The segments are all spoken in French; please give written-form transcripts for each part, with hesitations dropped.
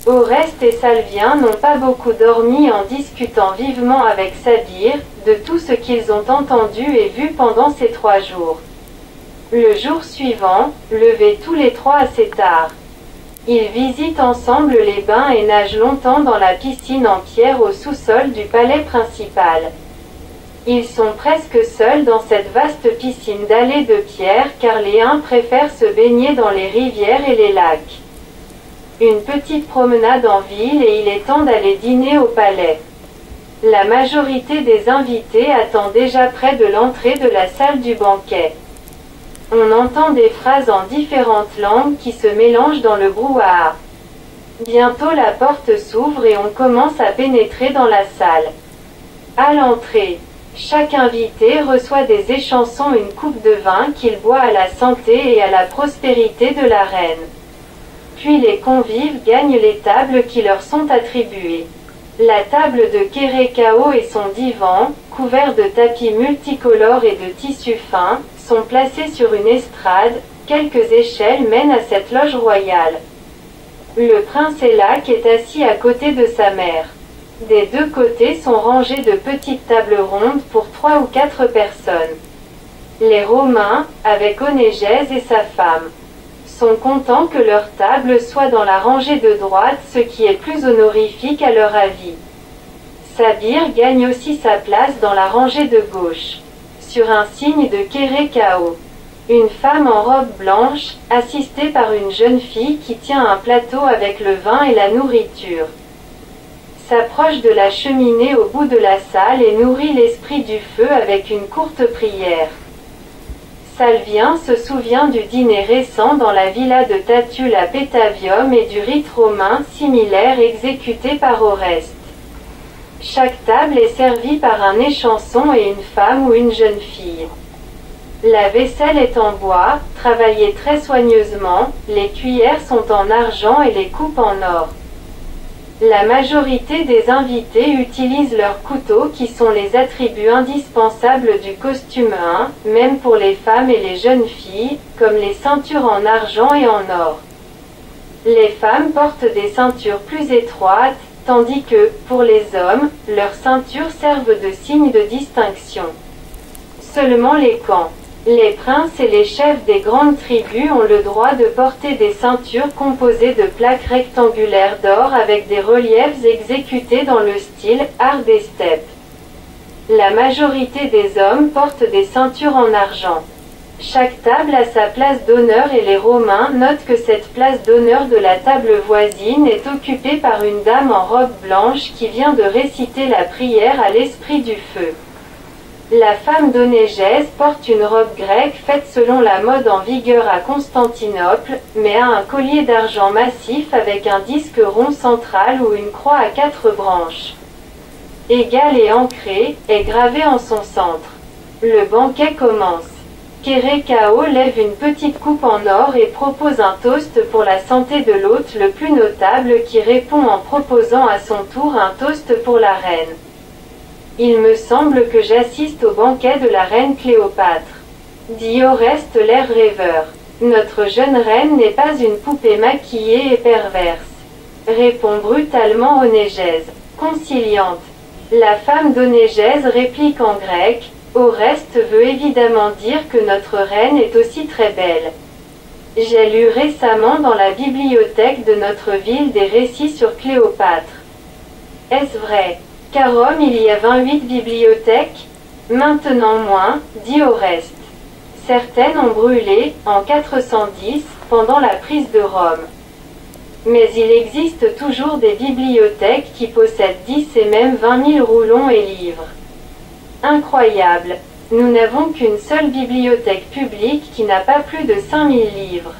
Oreste et Salvien n'ont pas beaucoup dormi en discutant vivement avec Sabir, de tout ce qu'ils ont entendu et vu pendant ces 3 jours. Le jour suivant, levés tous les 3 assez tard. Ils visitent ensemble les bains et nagent longtemps dans la piscine en pierre au sous-sol du palais principal. Ils sont presque seuls dans cette vaste piscine dallée de pierre car les uns préfèrent se baigner dans les rivières et les lacs. Une petite promenade en ville et il est temps d'aller dîner au palais. La majorité des invités attend déjà près de l'entrée de la salle du banquet. On entend des phrases en différentes langues qui se mélangent dans le brouhaha. Bientôt la porte s'ouvre et on commence à pénétrer dans la salle. À l'entrée, chaque invité reçoit des échansons, une coupe de vin qu'il boit à la santé et à la prospérité de la reine. Puis les convives gagnent les tables qui leur sont attribuées. La table de Kerekao et son divan, couverts de tapis multicolores et de tissus fins, sont placés sur une estrade. Quelques échelles mènent à cette loge royale. Le prince Elak est assis à côté de sa mère. Des 2 côtés sont rangées de petites tables rondes pour 3 ou 4 personnes. Les Romains, avec Onégèse et sa femme, sont contents que leur table soit dans la rangée de droite, ce qui est plus honorifique à leur avis. Sabir gagne aussi sa place dans la rangée de gauche, sur un signe de Kerekao. Une femme en robe blanche, assistée par une jeune fille qui tient un plateau avec le vin et la nourriture, s'approche de la cheminée au bout de la salle et nourrit l'esprit du feu avec une courte prière. Salvien se souvient du dîner récent dans la villa de Tatul à Pétavium et du rite romain similaire exécuté par Oreste. Chaque table est servie par un échanson et une femme ou une jeune fille. La vaisselle est en bois, travaillée très soigneusement, les cuillères sont en argent et les coupes en or. La majorité des invités utilisent leurs couteaux qui sont les attributs indispensables du costume 1, même pour les femmes et les jeunes filles, comme les ceintures en argent et en or. Les femmes portent des ceintures plus étroites, tandis que, pour les hommes, leurs ceintures servent de signe de distinction. Seulement les clans, les princes et les chefs des grandes tribus ont le droit de porter des ceintures composées de plaques rectangulaires d'or avec des reliefs exécutés dans le style art des steppes. La majorité des hommes portent des ceintures en argent. Chaque table a sa place d'honneur et les Romains notent que cette place d'honneur de la table voisine est occupée par une dame en robe blanche qui vient de réciter la prière à l'esprit du feu. La femme d'Onégèse porte une robe grecque faite selon la mode en vigueur à Constantinople, mais a un collier d'argent massif avec un disque rond central ou une croix à 4 branches, égale et ancrée, est gravée en son centre. Le banquet commence. Kerekao lève une petite coupe en or et propose un toast pour la santé de l'hôte le plus notable qui répond en proposant à son tour un toast pour la reine. Il me semble que j'assiste au banquet de la reine Cléopâtre, dit Oreste l'air rêveur. Notre jeune reine n'est pas une poupée maquillée et perverse, répond brutalement Onégèse, conciliante. La femme d'Onégèse réplique en grec. Oreste veut évidemment dire que notre reine est aussi très belle. J'ai lu récemment dans la bibliothèque de notre ville des récits sur Cléopâtre. Est-ce vrai? Qu'à Rome il y a 28 bibliothèques? Maintenant moins, dit Oreste. Certaines ont brûlé, en 410, pendant la prise de Rome. Mais il existe toujours des bibliothèques qui possèdent 10 et même 20 000 roulons et livres. Incroyable. Nous n'avons qu'une seule bibliothèque publique qui n'a pas plus de 5000 livres.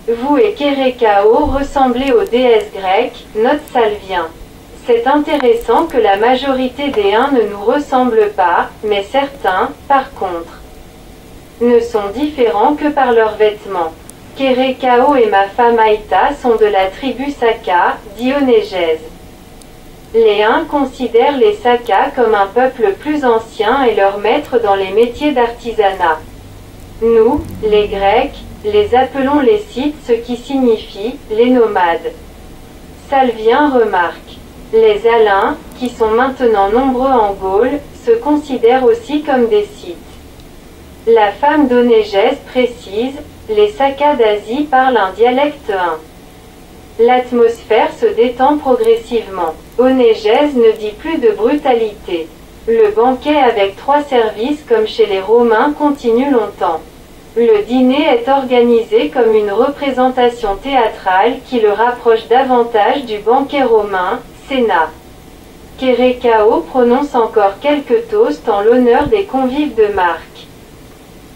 Vous et Kerekao ressemblez aux déesses grecques, note Salvien. C'est intéressant que la majorité des uns ne nous ressemblent pas, mais certains, par contre, ne sont différents que par leurs vêtements. Kerekao et ma femme Aïta sont de la tribu Saka, dit Onégèse. Les uns considèrent les Saka comme un peuple plus ancien et leur maître dans les métiers d'artisanat. Nous, les Grecs, les appelons les Scythes, ce qui signifie « les nomades ». Salvien remarque. Les Alains, qui sont maintenant nombreux en Gaule, se considèrent aussi comme des Scythes. La femme d'Onégèse précise, les Sakas d'Asie parlent un dialecte hun. L'atmosphère se détend progressivement. Onégèse ne dit plus de brutalité. Le banquet avec 3 services comme chez les Romains continue longtemps. Le dîner est organisé comme une représentation théâtrale qui le rapproche davantage du banquet romain, Sénat. Kérékao prononce encore quelques toasts en l'honneur des convives de marque.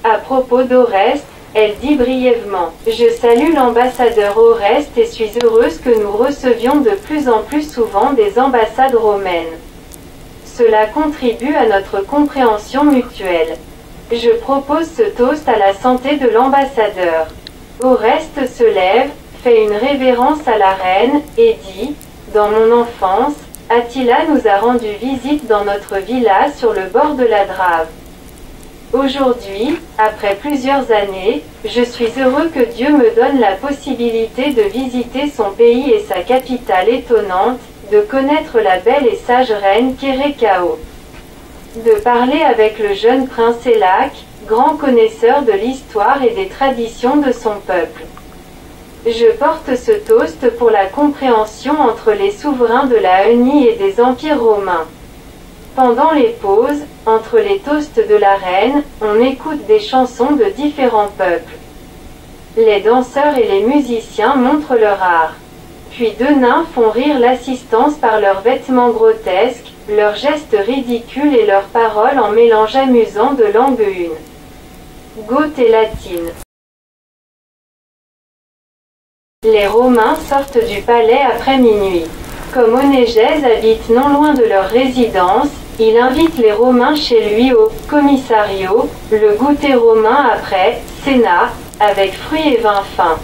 À propos d'Oreste, elle dit brièvement « Je salue l'ambassadeur Oreste et suis heureuse que nous recevions de plus en plus souvent des ambassades romaines. Cela contribue à notre compréhension mutuelle. Je propose ce toast à la santé de l'ambassadeur. » Oreste se lève, fait une révérence à la reine, et dit « Dans mon enfance, Attila nous a rendu visite dans notre villa sur le bord de la Drave. Aujourd'hui, après plusieurs années, je suis heureux que Dieu me donne la possibilité de visiter son pays et sa capitale étonnante, de connaître la belle et sage reine Kérékao. De parler avec le jeune prince Élac, grand connaisseur de l'histoire et des traditions de son peuple. Je porte ce toast pour la compréhension entre les souverains de la Heunie et des empires romains. Pendant les pauses, entre les toasts de la reine, on écoute des chansons de différents peuples. Les danseurs et les musiciens montrent leur art. Puis 2 nains font rire l'assistance par leurs vêtements grotesques, leurs gestes ridicules et leurs paroles en mélange amusant de langues une. Goth et latine. Les Romains sortent du palais après minuit. Comme Onégèse habite non loin de leur résidence, il invite les Romains chez lui au commissariat, le goûter romain après, Sénat, avec fruits et vin fin.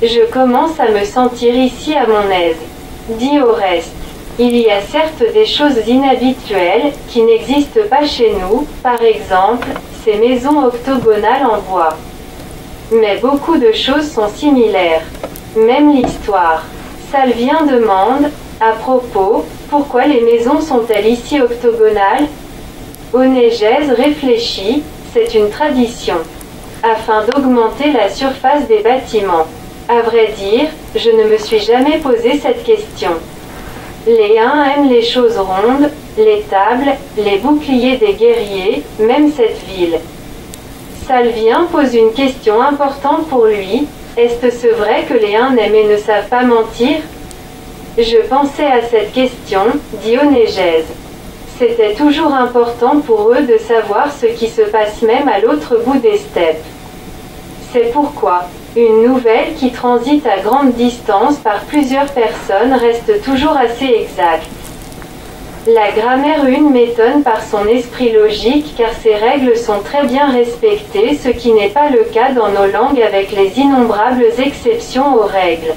Je commence à me sentir ici à mon aise, dit Oreste. Il y a certes des choses inhabituelles, qui n'existent pas chez nous, par exemple, ces maisons octogonales en bois. Mais beaucoup de choses sont similaires. Même l'histoire. Salvien demande, à propos, pourquoi les maisons sont-elles ici octogonales? Onégèse réfléchit, c'est une tradition. Afin d'augmenter la surface des bâtiments. À vrai dire, je ne me suis jamais posé cette question. Les Huns aiment les choses rondes, les tables, les boucliers des guerriers, même cette ville. Salvien pose une question importante pour lui. Est-ce vrai que les Huns n'aiment et ne savent pas mentir? Je pensais à cette question, dit Onégèse. C'était toujours important pour eux de savoir ce qui se passe même à l'autre bout des steppes. C'est pourquoi, une nouvelle qui transite à grande distance par plusieurs personnes reste toujours assez exacte. La grammaire une m'étonne par son esprit logique car ses règles sont très bien respectées, ce qui n'est pas le cas dans nos langues avec les innombrables exceptions aux règles.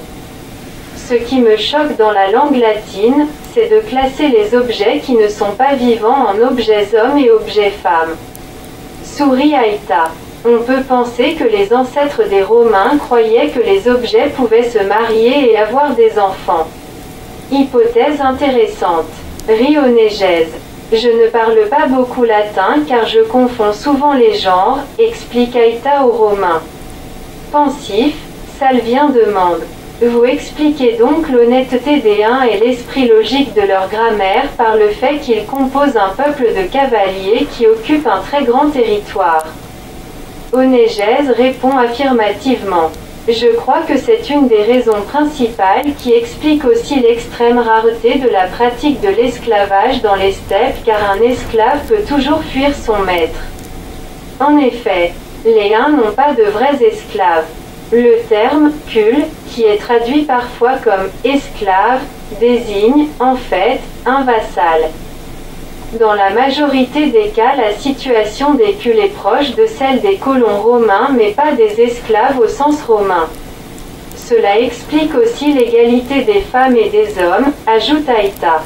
Ce qui me choque dans la langue latine, c'est de classer les objets qui ne sont pas vivants en objets hommes et objets femmes. Sourit Aïta. On peut penser que les ancêtres des Romains croyaient que les objets pouvaient se marier et avoir des enfants. Hypothèse intéressante. Rit Onégèse. Je ne parle pas beaucoup latin car je confonds souvent les genres, explique Aïta aux Romains. Pensif, Salvien demande. Vous expliquez donc l'honnêteté des Huns et l'esprit logique de leur grammaire par le fait qu'ils composent un peuple de cavaliers qui occupe un très grand territoire. Onégèse répond affirmativement. Je crois que c'est une des raisons principales qui explique aussi l'extrême rareté de la pratique de l'esclavage dans les steppes car un esclave peut toujours fuir son maître. En effet, les Huns n'ont pas de vrais esclaves. Le terme « kul », qui est traduit parfois comme « esclave », désigne, en fait, un vassal. Dans la majorité des cas, la situation des kuls est proche de celle des colons romains mais pas des esclaves au sens romain. Cela explique aussi l'égalité des femmes et des hommes, ajoute Aïta.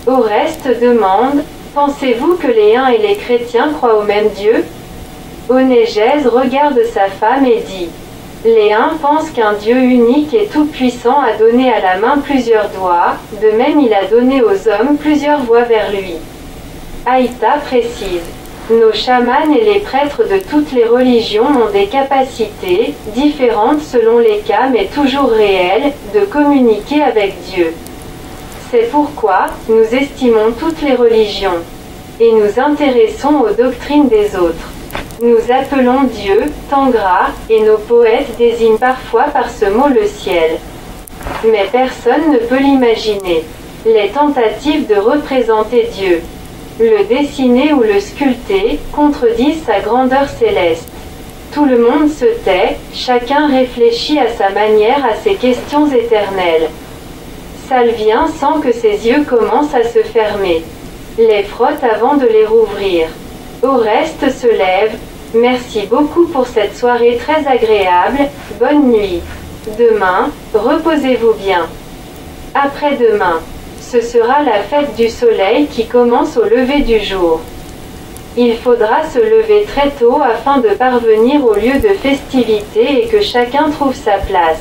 Oreste demande, pensez-vous que les Huns et les chrétiens croient au même Dieu? Onégèse regarde sa femme et dit, Les uns pensent qu'un Dieu unique et tout-puissant a donné à la main plusieurs doigts, de même il a donné aux hommes plusieurs voies vers lui. Aïta précise. Nos chamans et les prêtres de toutes les religions ont des capacités, différentes selon les cas mais toujours réelles, de communiquer avec Dieu. C'est pourquoi, nous estimons toutes les religions. Et nous intéressons aux doctrines des autres. Nous appelons Dieu, Tangra, et nos poètes désignent parfois par ce mot le ciel. Mais personne ne peut l'imaginer. Les tentatives de représenter Dieu, le dessiner ou le sculpter, contredisent sa grandeur céleste. Tout le monde se tait, chacun réfléchit à sa manière à ces questions éternelles. Salvien sent que ses yeux commencent à se fermer. Les frotte avant de les rouvrir. Oreste se lève. Merci beaucoup pour cette soirée très agréable, bonne nuit. Demain, reposez-vous bien. Après-demain, ce sera la fête du soleil qui commence au lever du jour. Il faudra se lever très tôt afin de parvenir au lieu de festivité et que chacun trouve sa place.